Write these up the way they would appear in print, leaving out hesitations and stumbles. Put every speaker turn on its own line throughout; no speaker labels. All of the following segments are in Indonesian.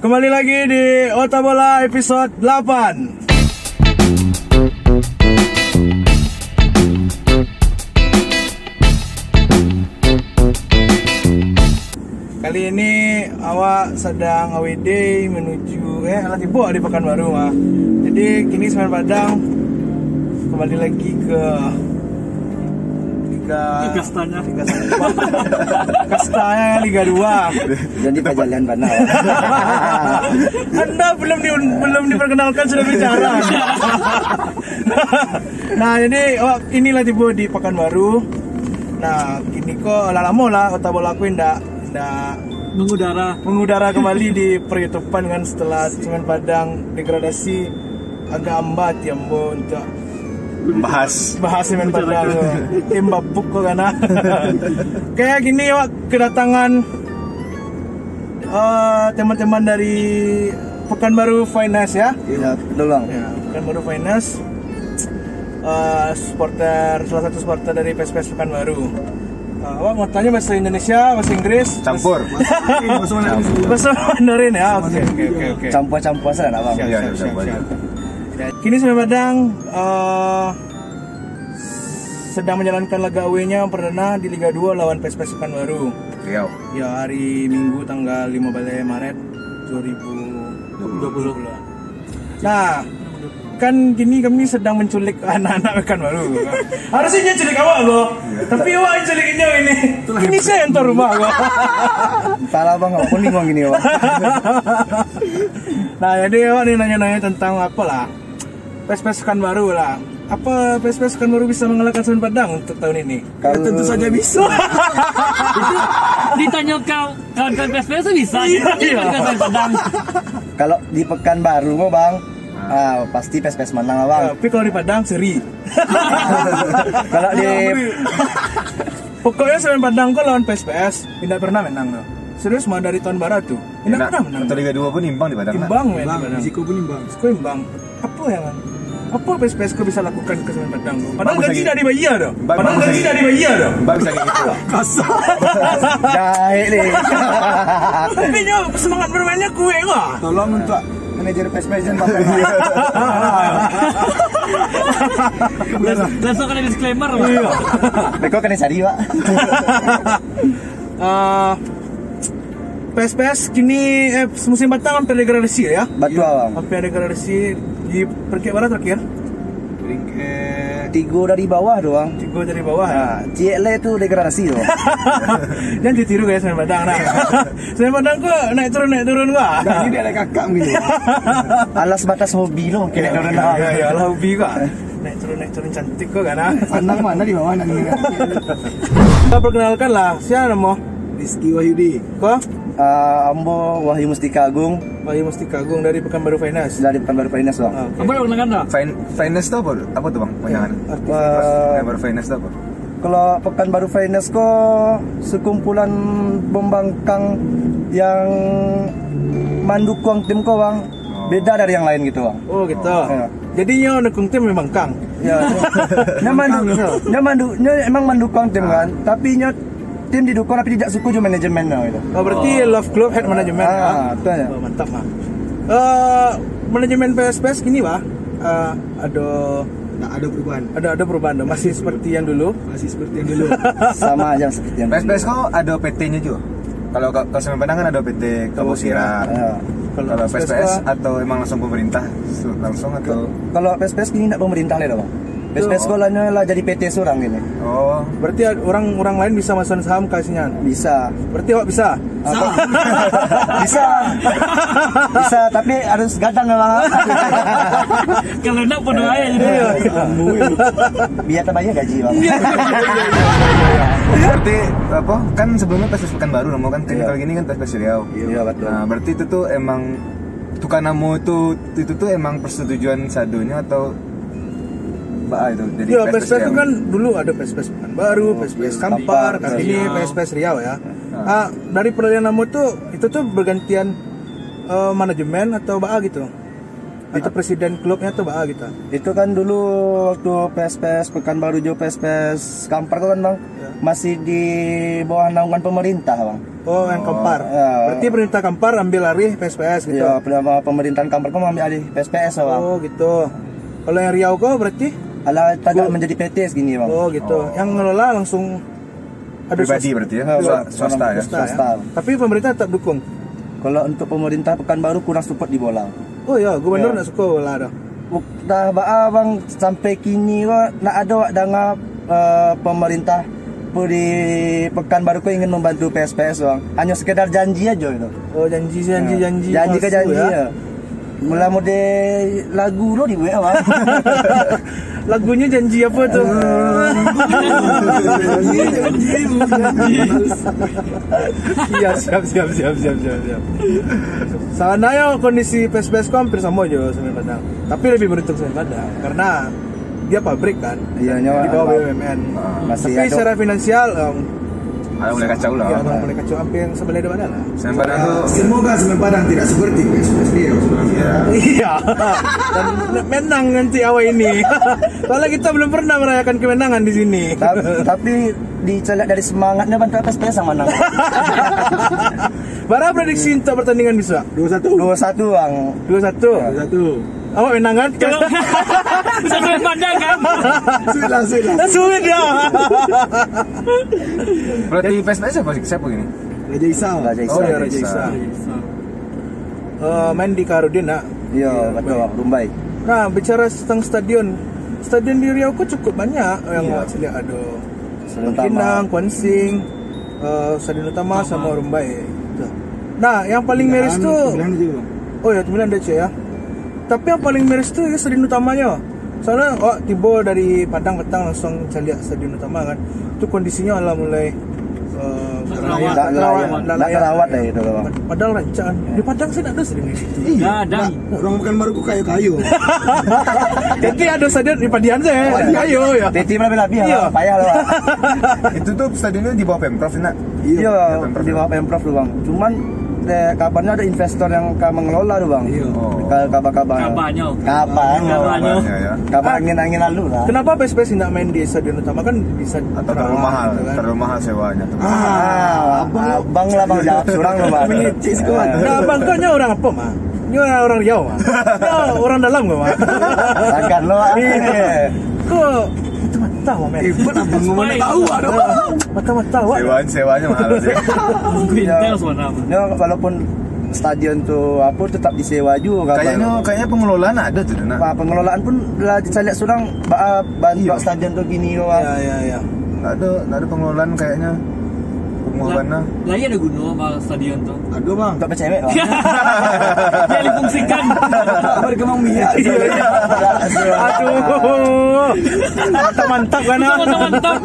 Kembali lagi di Otabola episode 8. Kali ini awak sedang AWD menuju tiba di Pekanbaru mah. Jadi kini Semen Padang kembali lagi ke Kastanya Liga 2.
Jadi pajalan mana?
Anda belum diperkenalkan sudah bicara. Nah, jadi inilah tiba di Pekanbaru. Nah, kini kok lama lah Otabola aku ndak mengudara kembali di peryotopan kan setelah Semen Padang degradasi agak ambat ya Mbo untuk bahas Semen Padang tim babuk kok kan. Kayak gini kedatangan teman-teman dari Pekanbaru Finance ya.
Iya, betul Bang.
Ya, Pekanbaru Finance salah satu supporter dari PSPS Pekanbaru. Awak mau tanya bahasa Indonesia, bahasa Inggris,
campur.
Bahasa Mandarin ya. Oke.
Campur sana Bang.
Siap. Kini Semen Padang sedang menjalankan laga away-nya perdana di Liga 2 lawan PSPS Pekanbaru.
Riau.
Ya, hari Minggu tanggal 15 Maret 2020. Nah, kan gini kami sedang menculik anak-anak Pekanbaru. Harusnya culik awak loh. Tapi awak yang culikinnya ini. Ini saya yang rumah gua.
Salah Bang, aku nih ngomong gini Bang.
Nah, jadi awak nih nanya-nanya tentang apa lah? PSPS Pekanbaru lah. Apa PSPS Pekanbaru bisa mengalahkan Semen Padang untuk tahun ini? Ya, tentu saja bisa.
Ditanya kawan-kawan PSPS bisa.
Iya.
Kalau di Pekanbaru mau Bang, pasti PSPS menang Bang.
Tapi kalau di Padang seri.
Kalau di
Pokoknya Semen Padang kok lawan PSPS tidak pernah menang loh. Serius mah dari tahun barat tuh. Tidak pernah menang.
Atau Liga 2 pun imbang di Padang.
Imbang men di Padang.
Risiko pun imbang.
Risiko imbang. Apa ya kan? Apa PSPS kok bisa lakukan ke Semen Padang? Padahal
Bagus
gaji
lagi.
tidak dibayar dah.
Bagus
Padahal gaji
lagi.
tidak dibayar dah.
Mbak bisa kayak gitu.
Jahit nih.
Tapi nyawa semangat bermainnya kue kok.
Tolong untuk manajer PSPS Bang.
Langsung kena disclaimer.
Iya.
Beko kena cari Pak.
PSPS kini musim batang hampir degradasi ya.
Batu Bang.
Hampir degradasi di peringkat mana terakhir?
Tiga dari bawah doang.
3 dari bawah ya.
Nah, CLE itu degradasi loh.
Jangan ditiru guys Semen Padang nah. Semen Padang kok naik turun gua.
Ini dia ada kakak gitu. Alas batas hobi loh, kena turun dah.
Ya lah hobi kok. Naik turun cantik kok kan.
Pandang mana di bawah nanti.
Kita perkenalkan lah, siapa nama?
Rizky Wahyudi.
Kok?
Ambo Wahyu Mustika Agung
Bayu Mustika Agung dari Pekanbaru Finance.
dari Pekanbaru Finance Bang.
Oke.
Apa yang kenalkan dah?
Finance itu apa? Apa tuh Bang? Panjangan. Pekanbaru Finance itu apa?
Kalau Pekanbaru Finance kok sekumpulan pembangkang yang mendukung tim kau Bang. Beda dari yang lain gitu Bang.
Oh gitu.
Ya.
Jadi nyo dukung tim memang Kang.
Ya. Emang mendukung tim kan, tapi tim didukung tapi tidak suku juga manajemennya gitu.
Oh, berarti Love Club Head Management ya.
Betul ya.
Oh, mantap mah. Manajemen PSPS gini Pak.
Tak ada perubahan.
Ada perubahan dong. Masih seperti yang dulu.
Masih seperti yang dulu.
Sama aja seperti yang
PSPS kok ada PT-nya juga. Kalau Semen Padang kan ada PT Kabusira.
Ya.
Kalau PSPS atau emang langsung pemerintah langsung atau
Kalau PSPS kini tidak pemerintah lah Bang. PSPS sekolahnya lah jadi PT seorang gini.
oh
Berarti orang lain bisa masuk saham kasihnya.
Bisa.
Berarti awak bisa.
Bisa tapi harus gadang Bang.
Kalau nak penuh aja jadi.
Biar terbayar gaji Bang.
berarti apa kan sebelumnya PSPS Pekanbaru nama kan kalau gini kan PSPS Riau.
Iya betul.
Nah berarti itu tuh emang tukar nama itu tuh emang persetujuan sadonya atau itu jadi
Iya, PSPS itu kan dulu ada PSPS Pekanbaru, PSPS Kampar, kan ini PSPS Riau ya. Dari peralihan nama itu tuh bergantian manajemen atau BA gitu. Itu presiden klubnya tuh bah gitu.
Itu kan dulu waktu PSPS Pekanbaru Jo PSPS Kampar kan bang, masih di bawah naungan pemerintah bang.
Oh, yang Kampar.
Ya.
Berarti pemerintah Kampar ambil alih PSPS gitu.
Iya, pemerintahan Kampar kok ambil alih PSPS bang.
Oh gitu. Kalau yang Riau kok berarti?
Alah tagak menjadi PT segini bang.
Oh gitu. Yang ngelola langsung
Pribadi berarti ya? Swasta ya?
Swasta.
Tapi pemerintah tetap dukung.
Kalau untuk pemerintah Pekanbaru kurang support di bola.
Oh ya, gubernur nak suka bola dah.
Dah bang sampai kini kok nak ada wak dengar pemerintah di Pekanbaru kok ingin membantu PSPS bang. Hanya sekedar janji aja itu.
Oh janji.
Janji ke
palsu,
janji ya. Mula mode lagu lo di WA bang.
Lagunya janji apa tuh? Iya, siap. Sana ya kondisi PSPS ku hampir sama aja Semen Padang. Tapi lebih beruntung Semen Padang karena dia pabrik kan.
Iya,
di bawah BUMN.
Masih
Tapi
ada-
secara finansial
Ada mulai kacau lah.
ya, mulai kacau hampir yang sebelah depan lah.
Semen Padang tuh
Semoga Semen Padang tidak seperti PSPS Riau sebenarnya.
Iya. Dan menang nanti awal ini. Soalnya kita belum pernah merayakan kemenangan di sini.
Tapi diceliak dari semangatnya bantu PSPS yang menang.
Bara prediksi untuk pertandingan besok?
2-1 bang.
2-1.
1.
Awak menang kan?
Kalau Semen Padang kan.
Sulit ya.
berarti PSPS siapa gini?
Raja Isau.
Raja
Oh,
Isa.
ya,
Raja Isa.
Isa.
Main di Karudin nak.
Iya, betul bang. Rumbai.
Nah, bicara tentang stadion di Riau kok cukup banyak yang
Iya.
awak lihat ada.
Stadion
Pinang, Kuansing, Stadion Utama sama Rumbai. Tuh. Nah, yang paling miris tuh oh ya, Temilan DC ya. Tapi yang paling miris tuh ya stadion utamanya. Soalnya tiba dari Padang petang langsung saya lihat stadion utama kan. Itu kondisinya lah mulai
Tak terawat dah itu bang.
Padahal rancangan di Padang sih tak ada stadion di situ.
Nggak ada.
Orang bukan baru ku kayu-kayu.
Jadi ada stadion di Padian saya. Ayo ya.
Tim lebih
Iya.
ya, payah lah. Bang.
Itu tuh stadionnya di bawah Pemprov nak.
Iya, di bawah Pemprov tuh bang. Cuman kabarnya ada investor yang mengelola tuh bang.
Iya.
Oh.
Kabar-kabarnya.
Kabarnya.
Ya.
Kabar angin lalu lah.
Kenapa PSPS tidak main di stadion utama kan bisa
Atau terlalu mahal,
gitu kan.
terlalu mahal sewanya.
Abang lah bang jawab surang lo bang.
Menitis kuat.
Nah, bangkanya orang apa mah? Ini orang Riau mah. Ya, orang dalam gak mah?
Akan lo.
Kok itu mata mah men.
Hebat abang ngomong tahu ada.
Mata wak.
Sewanya mahal sih.
Quintel sebenarnya.
Ya, walaupun stadion tuh apa tetap disewa juga
Kayaknya pengelolaan ada tuh nak.
pengelolaan pun lah saya lihat surang bantu stadion tuh gini bang.
Ya.
Nggak ada pengelolaan kayaknya. Pengelolaannya.
Lah iya ada gunung sama stadion tuh.
Aduh bang.
Untuk cewek bang.
Dia difungsikan.
Berkembang biak.
Aduh. Mantap kan?
Mantap.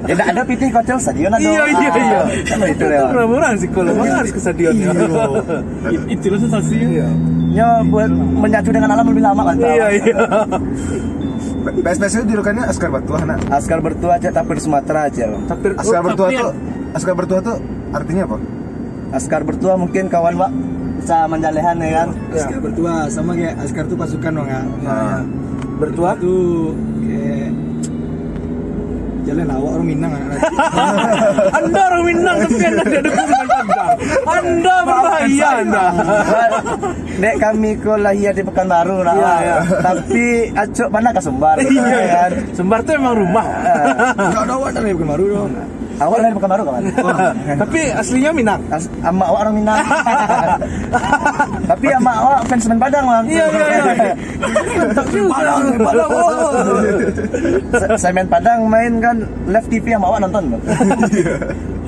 Tidak ada PT hotel stadion ada.
Iya.
Kan itu
Itu
lewat.
murah-murah sih kalau harus ke stadion ya.
Itulah sensasi.
Ya buat menyatu dengan alam lebih lama kan.
Iya.
PSPS itu julukannya Askar Bertuah nak.
Askar Bertuah aja tapi di Sumatera aja bang.
Tapi
Askar Bertuah tuh artinya apa?
Askar Bertuah mungkin kawan pak bisa menjalehan ya kan.
Askar bertua sama kayak Askar tuh pasukan bang ya.
bertua
Tuh kayak jalan awak orang Minang anak.
Anda orang Minang tapi Anda tidak dukung dengan Padang. Anda berbahaya Anda.
Dek kami ke lahir di Pekanbaru lah.
Iya.
Tapi acok mana ke Sumbar.
Iya
kan.
Sumbar itu emang rumah.
Enggak ada awak dari bukan baru dong.
Awak lahir di Pekanbaru kawan.
Tapi aslinya Minang.
Ama awak orang Minang. Tapi ama awak fans Semen Padang bang.
Iya. Mantap juga.
Semen Padang main kan live TV sama awak nonton bang.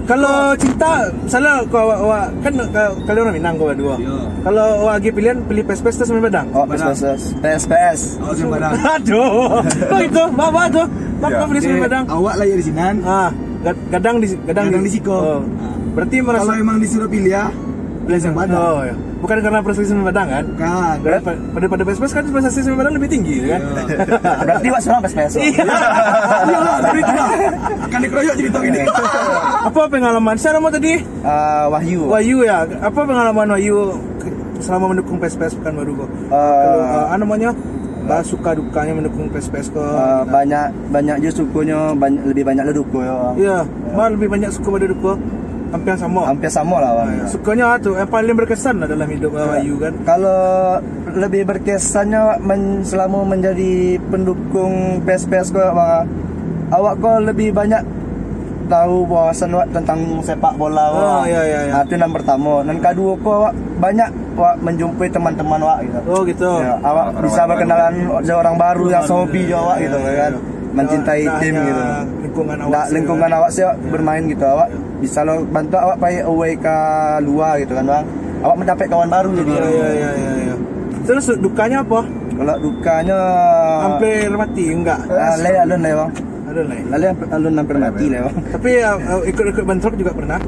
Kalau cinta, misalnya kalau awak kan kalian orang Minang kau dua. Kalau awak lagi pilih PSPS atau Semen Padang?
Oh PSPS.
Awak Semen Padang.
Aduh, kok itu? Bapak tuh, bapak pilih Semen Padang.
Awak lahir di Sinan.
Gadang di
Siko.
Oh. Berarti merasa
Kalau emang disuruh pilih ya, pilih Semen Padang.
Oh ya. Bukan karena prestasi Semen Padang kan?
Bukan.
Pada PSPS kan prestasi Semen Padang lebih tinggi kan?
Berarti wak surang PSPS.
Iya.
Jadi itu lah. Akan dikeroyok cerita gini.
Apa pengalaman? Siapa nama tadi?
Wahyu.
Wahyu ya. Apa pengalaman Wahyu selama mendukung PSPS Pekanbaru kok? Kalau namanya suka dukanya mendukung PSPS kok?
Banyak je sukanya, lebih banyak le duko ya.
Iya, malah lebih banyak suka pada duko. Hampir sama.
Hampir sama lah bang.
Sukanya tuh yang paling berkesan lah dalam hidup Ayu kan.
Kalau lebih berkesannya selama menjadi pendukung PSPS kok bang, awak kok lebih banyak tahu wawasan tentang sepak bola.
Iya.
Itu yang pertama. Dan kedua kok banyak menjumpai teman-teman gitu.
Oh gitu.
Ya, awak bisa berkenalan orang baru yang hobi awak gitu kan. Mencintai tim gitu. Lingkungan awak sih bermain gitu. Awak bisa lo bantu awak pergi away ke luar gitu kan bang. Awak mendapat kawan baru jadi.
Iya. Terus dukanya apa?
Kalau dukanya
hampir mati enggak?
Alun bang. Alun hampir mati lah bang.
Tapi ikut bentrok juga pernah?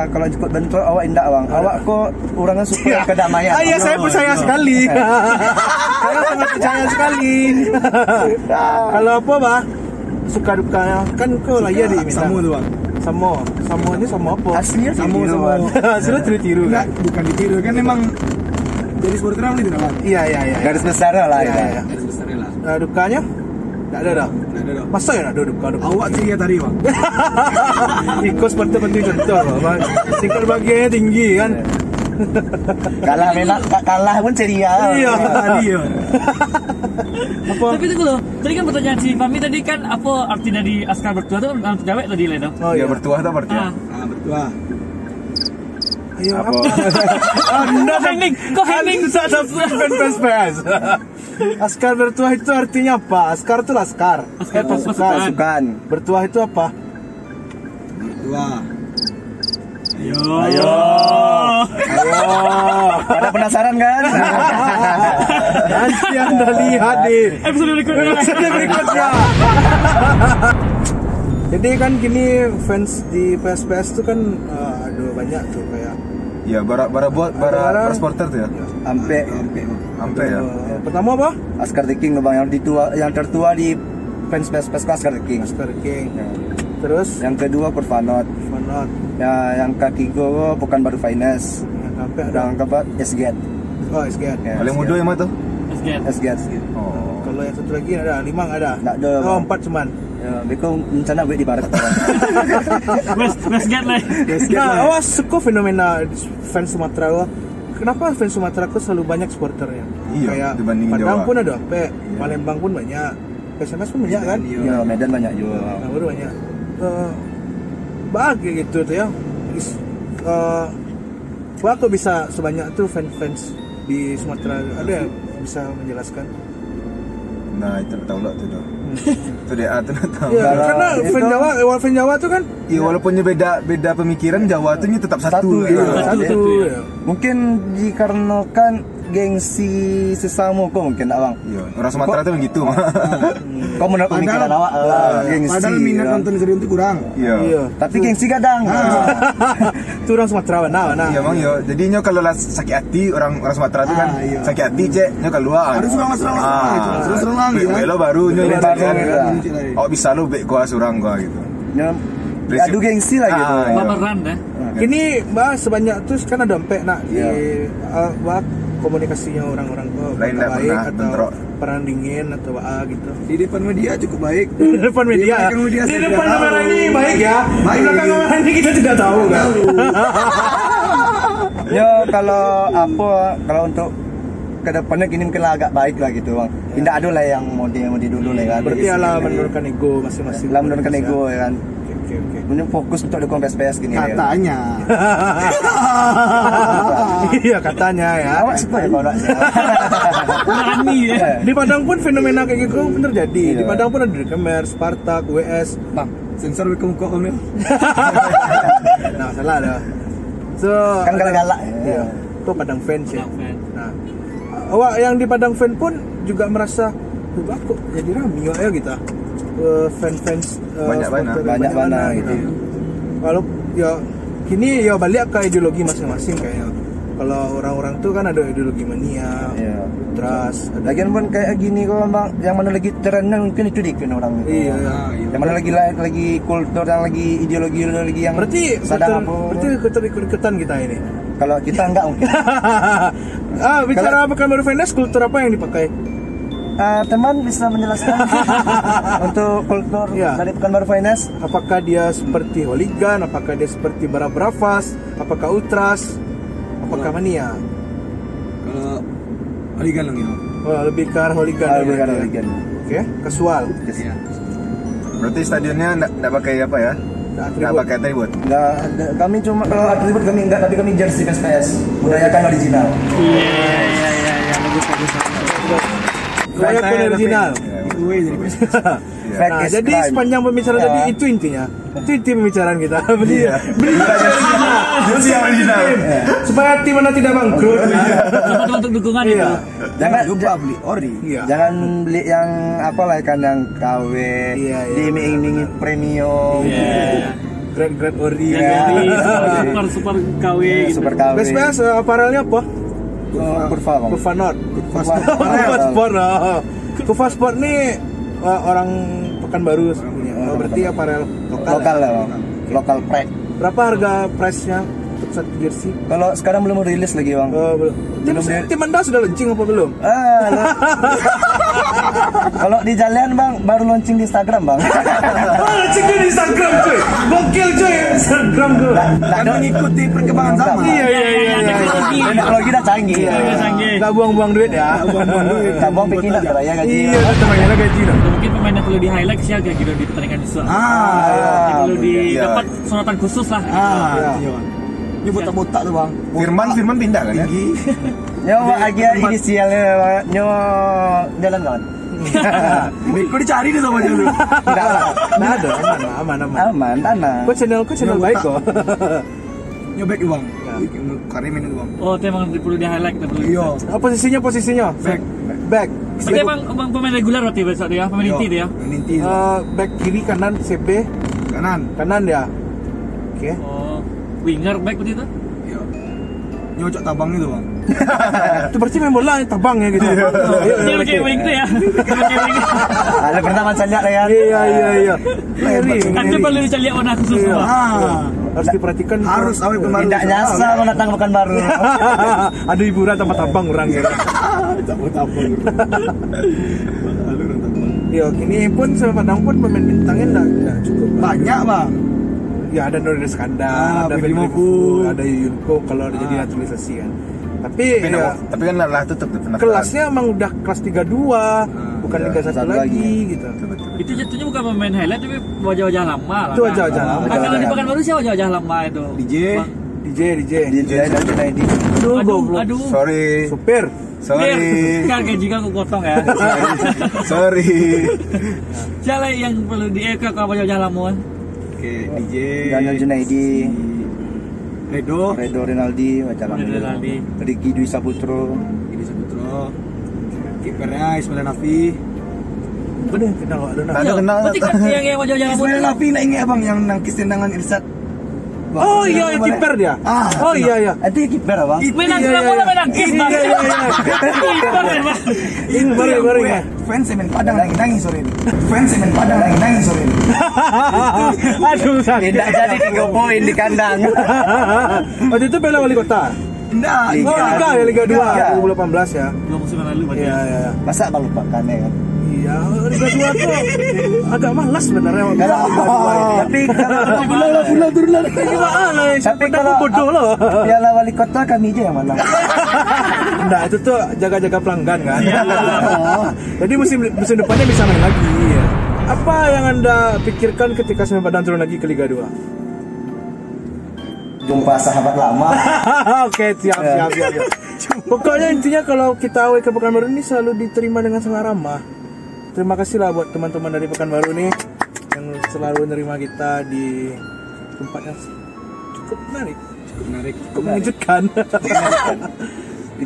Kalau ikut bentrok awak indah bang. Awak kok orangnya suka kedamaian.
Iya saya percaya sekali. Saya sangat percaya sekali. Kalau apa bang? Suka dukanya kan kau lah ya di
Samu tuh bang.
Samo ini sama apa?
Aslinya
Samu.
Aslinya tiru kan?
Bukan ditiru kan emang jadi supporter apa itu bang?
Iya.
Garis besar lah ya.
Garis besarnya lah.
Dukanya? Nggak ada dah. Masa ya ada duka?
Awak ceria tadi bang.
Ikut seperti contoh bang. Tingkat bagiannya tinggi kan?
Kalah pun ceria.
Iya. Apa?
Tapi tunggu loh, tadi kan pertanyaan si Fahmi tadi kan apa arti dari askar bertuah itu dalam cewek tadi lah itu.
Oh
Ya
iya.
bertuah tuh berarti.
Bertua.
Ayo
Apa?
Anda
Hening, kok hening?
Anda ada PSPS. Askar bertuah itu artinya apa? Askar itu laskar. Pasukan.
Bukan.
Bertuah itu apa?
Bertua.
Ayo.
Pada penasaran kan?
Nanti Anda lihat di
Episode
berikutnya. Jadi kan gini fans di PSPS itu kan ada banyak tuh kayak
Ya bara supporter tuh ya.
Sampai
Ya.
pertama apa?
Askar The King bang, yang tertua di fans PSPS Askar The King.
Askar King.
Ya.
Terus
Yang kedua Kurvanot.
Fanot.
Ya, yang ketiga Pekanbaru Finance.
Yang sampai ada
Yang keempat SGET.
SGN.
Ya,
Paling muda yang mana tuh?
SGET.
Oh.
Kalau yang satu lagi ada 5 ada.
Nggak ada,
Oh,
Bang.
4 cuman.
Ya, beko rencana gue di barat.
Let's get lah.
Nah, awas suka fenomena fans Sumatera gua. Kenapa fans Sumatera kok selalu banyak supporternya?
Iya,
Kayak
dibandingin
Padang
Jawa.
pun ada, Palembang pun banyak, PSMS pun banyak kan?
Ya, Medan banyak juga.
Nah, baru banyak. Bahagia gitu tuh ya. Wah, kok bisa sebanyak tuh fans di Sumatera? Ada yang bisa menjelaskan?
Nah itu tahu lah tuh. Itu dia tuh tahu.
Ya,
Kalau
karena
itu-
fan Jawa tuh kan
Ya walaupun beda pemikiran Jawa tuh tetap satu.
Satu, iya.
satu. Ya.
Mungkin dikarenakan gengsi sesama kok mungkin abang.
Iya, orang Sumatera tuh begitu mah.
Kau menurut pemikiran awak gengsi.
Padahal minat
ya.
nonton stadion itu kurang.
Iya.
Tapi gengsi kadang.
Itu orang Sumatera mana?
Iya bang yo. Jadinya kalau lah sakit hati orang Sumatera tuh kan
iya.
sakit hati cek nyo keluar.
Harus surang gitu. Terus surang lagi ya.
Lo baru nyo
Baru,
kan.
iya.
Oh bisa lo bek gua surang gua gitu.
Ya, adu gengsi lah gitu.
Iya.
Pameran deh.
Ini bah sebanyak tuh kan ada sampai nak di
Iya.
bah komunikasinya orang-orang kok
Lain tak
baik
pernah
atau
bentrok.
perang dingin atau gitu.
Di depan media cukup baik.
Di depan media.
Di belakang media
Di
saya
depan
tidak
kamera
tahu.
ini baik ya. Di
Baik.
belakang kamera ini kita tidak tahu kan.
Ya kalau untuk kedepannya gini mungkin lah agak baik lah gitu bang. Tidak ada lah yang modi dulu lah kan.
Berarti ala menurunkan ego masing-masing.
Lah menurunkan ego ya kan.
Oke.
Mungkin fokus untuk dukung PSPS gini ya.
Katanya.
Iya katanya ya.
Awak suka ya kalau
Berani ya.
Di Padang pun fenomena kayak gitu pun terjadi. Di
Iya.
Padang pun ada Kemer, Spartak, WS.
Bang, sensor ke muka kamu.
Nah, salah dah. So,
kan galak-galak.
Iya. Itu Padang fans ya.
Padang fans.
Nah, awak yang di Padang fan pun juga merasa, "Wah, kok jadi rame ya kita." Fans
Banyak
supporter
banyak
gitu.
gitu.
Kalau ya kini ya balik ke ideologi masing-masing kayaknya. Kalau orang-orang tuh kan ada ideologi mania,
Iya.
trust, ada
Lagian pun kayak gini kok bang, yang mana lagi trennya mungkin itu dikit orang itu.
Iya.
Yang mana lagi kultur yang lagi ideologi yang
Berarti
sadar apa?
berarti ikut-ikutan kita ini.
Kalau kita enggak mungkin.
Bicara Pekanbaru Finance, kultur apa yang dipakai?
Teman bisa menjelaskan untuk kultur dari Pekanbaru Finance?
Apakah dia seperti hooligan? Apakah dia seperti Bravas? Apakah ultras? Apakah mania?
Kalau hooligan lang yun.
Oh, lebih ke arah hooligan.
Hooligan.
Oke, kasual.
Berarti stadionnya nggak pakai apa ya? Nggak pakai atribut.
Enggak, kami cuma kalau atribut kami enggak, tapi kami jersey PSPS. Budayakan original.
Budayakan original. Nah, jadi sepanjang pembicaraan tadi itu intinya. Itu inti pembicaraan kita. Beli original. Supaya tim mana tidak bangkrut.
Untuk dukungan itu.
Jangan
lupa beli ori.
Jangan beli yang apalah kan yang KW, diiming-imingi premium.
Grade ori.
Super KW gitu.
Super KW.
PSPS aparelnya apa?
Kurva
Nord. Kurva Sport nih orang Pekanbaru punya. Berarti aparel
lokal lah. Lokal pride.
Berapa harga price-nya untuk satu jersey?
Kalau sekarang belum rilis lagi, Bang.
Belum. Tim Anda sudah launching apa belum?
Kalau di jalan, Bang, baru launching di Instagram, Bang.
Launching di Instagram, cuy. Gokil, cuy. Instagram tuh.
Kan mengikuti perkembangan zaman.
Iya.
Teknologi udah canggih.
Enggak buang-buang duit ya.
Enggak buang bikin lah ya gaji.
Iya, temannya gaji dah.
Mungkin pemain yang perlu di highlight sih kira-kira di pertandingan itu. Perlu didapat sorotan khusus lah.
Ini botak-botak tuh, Bang.
Firman pindah kan ya?
Nyo agia inisialnya nyo jalan kawan.
Kau dicari nih sama dia dulu.
Enggak ada, aman.
Aman, tanah.
Kok channel baik kok.
Nyobek Bang. Karim ini Bang.
Oh, itu emang perlu di highlight perlu.
Iya.
Posisinya? Back.
Berarti emang pemain reguler berarti besok dia, pemain inti dia.
Inti.
Back kiri kanan CB kanan ya. Oke.
Oh, winger back begitu?
Iya. Nyocok tabang itu, Bang.
Itu berarti main bola tabang ya gitu.
Dia pakai wing tuh ya.
Ada pertama saya lihat ya.
Iya.
Kan dia perlu dicari warna khusus semua.
Harus diperhatikan.
Harus awet Pekanbaru.
Tidak nyasar mendatang Pekanbaru.
Ada hiburan tempat tabang orang ya.
Tabang.
Iya, ini pun sama Padang pun pemain bintangnya enggak cukup
Banyak, Bang.
Ya ada Nurul Iskandar, ada Febri Muful, ada Yunko kalau jadi naturalisasi kan. Tapi
kan lah tutup
kelasnya emang udah kelas 32, bukan Liga 1 lagi gitu.
Itu jatuhnya bukan pemain highlight tapi wajah-wajah lama lah.
Itu wajah-wajah lama.
Kalau di Pekanbaru sih wajah-wajah lama itu.
DJ
Aduh.
Sorry.
supir.
Kan gaji aku potong ya.
Sorry.
Siapa yang perlu di kalau wajah-wajah lama?
Oke, DJ
Daniel Junaidi,
Redo
Rinaldi, Wacana
Rinaldi.
Ricky Dwi Saputro,
kipernya Ismail Nafi.
Bener kenal ada
Kenal.
Berarti kan yang wajah-wajah lama.
Ismail Nafi nak ingat Bang yang nangkis tendangan Irsad.
Oh iya, yang kiper dia. Oh iya.
Itu kiper Bang.
Menang bola menangkis Bang. Kiper ya Bang.
Ini baru ya.
Fans semen Padang nangis sore ini.
Aduh, sakit.
Tidak jadi 3 poin di kandang.
Waktu itu Piala Wali Kota.
Enggak.
Liga 2 2018 ya.
2 musim yang lalu berarti.
Iya.
Masa kalau lupakan ya kan?
Iya, Liga 2 tuh agak malas sebenarnya.
Tapi kalau
Gimana? Tapi kalau bodoh loh.
Piala Wali Kota kami aja yang menang.
Nah, itu tuh jaga-jaga pelanggan kan. Jadi musim depannya bisa main lagi ya. Apa yang Anda pikirkan ketika Semen Padang turun lagi ke Liga 2?
Jumpa sahabat lama.
Oke, siap. Pokoknya intinya kalau kita awal ke Pekanbaru ini selalu diterima dengan sangat ramah. Terima kasih lah buat teman-teman dari Pekanbaru nih yang selalu menerima kita di tempat yang cukup menarik, cukup mengejutkan.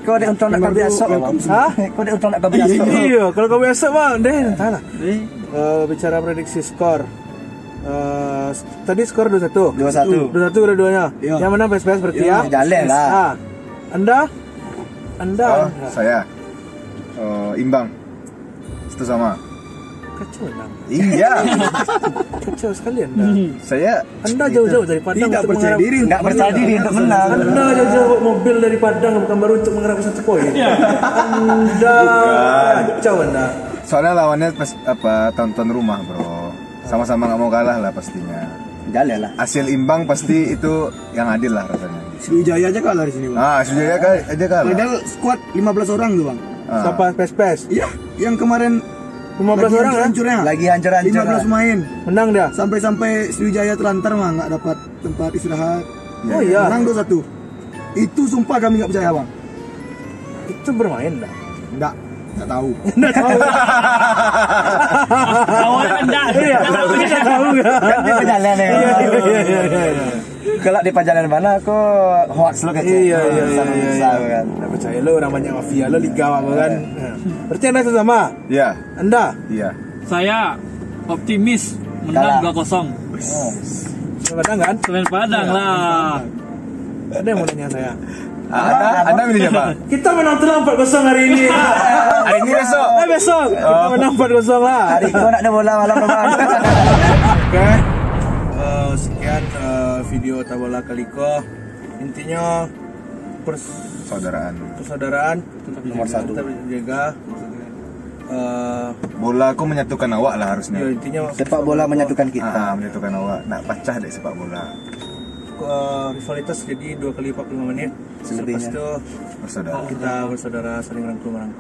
Kau ada untuk nak kabel esok Bang? Hah? Kau ada untuk nak kabel esok?
Iya, kalau kau esok Bang, entahlah. Bicara prediksi skor. Tadi skor 2-1. 2-1 dua-duanya. Yang mana PSPS berarti ya?
Jalan lah.
Anda?
Saya imbang. Itu sama.
Kacau Anda.
Iya.
Kacau sekali Anda. Anda jauh-jauh dari Padang
Tidak
untuk
percaya
mengharap-
diri.
Nggak percaya diri untuk menang.
Anda jauh-jauh bawa mobil dari Padang bukan baru untuk mengharapkan 1 poin. Anda kacau Anda.
Soalnya lawannya tonton rumah, Bro. Sama-sama nggak mau kalah lah pastinya.
Jalan lah.
Hasil imbang pasti itu yang adil lah rasanya.
Sriwijaya aja kalah di sini bang.
Sriwijaya aja kalah.
Padahal squad 15 orang tuh bang.
Siapa pes-pes?
Iya, yang kemarin
15 orang ya?
hancurnya.
Lagi hancur-hancur.
15 main.
Menang dia.
Sampai Sriwijaya terlantar mah nggak dapat tempat istirahat.
Oh iya.
Menang 2-1. Itu sumpah kami nggak percaya bang.
Itu bermain dah.
Nggak tahu.
Enggak tahu.
Awalnya Anda.
Iya, enggak tahu enggak.
Kan di perjalanan ya.
Iya.
Kalau di perjalanan mana aku hoax lo kecil.
Iya.
Kan.
Enggak percaya lo orang banyak mafia lo liga apa kan. Berarti Anda sama?
Iya.
Anda?
Iya.
Saya optimis menang
Kalah.
2-0.
Padang kan?
Semen Padang lah.
Ada yang mau nanya saya.
Anda milih siapa?
Kita menang telur 4-0 hari ini.
Hari ini besok.
Besok. Kita menang 4-0 lah.
Hari itu nak ada bola malam depan.
Oke. Sekian video Tabola Kaliko. Intinya persaudaraan
Nomor 1.
tetap dijaga.
Bola aku menyatukan awak lah harusnya.
Ya intinya
Sepak bola menyatukan kita.
Menyatukan awak. Nak pecah deh sepak bola.
Rivalitas jadi 2 kali 45 menit.
Selebihnya.
Lepas itu
Bersaudara.
kita bersaudara saling rangkul kan.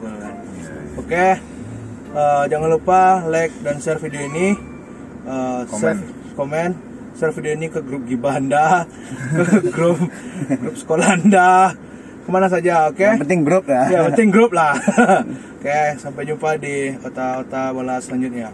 Oke. Jangan lupa like dan share video ini. Share video ini ke grup gibah Anda, ke grup sekolah Anda, kemana saja, oke?
Yang penting grup ya.
Ya, penting grup lah. Oke, sampai jumpa di Ota-Ota Bola selanjutnya.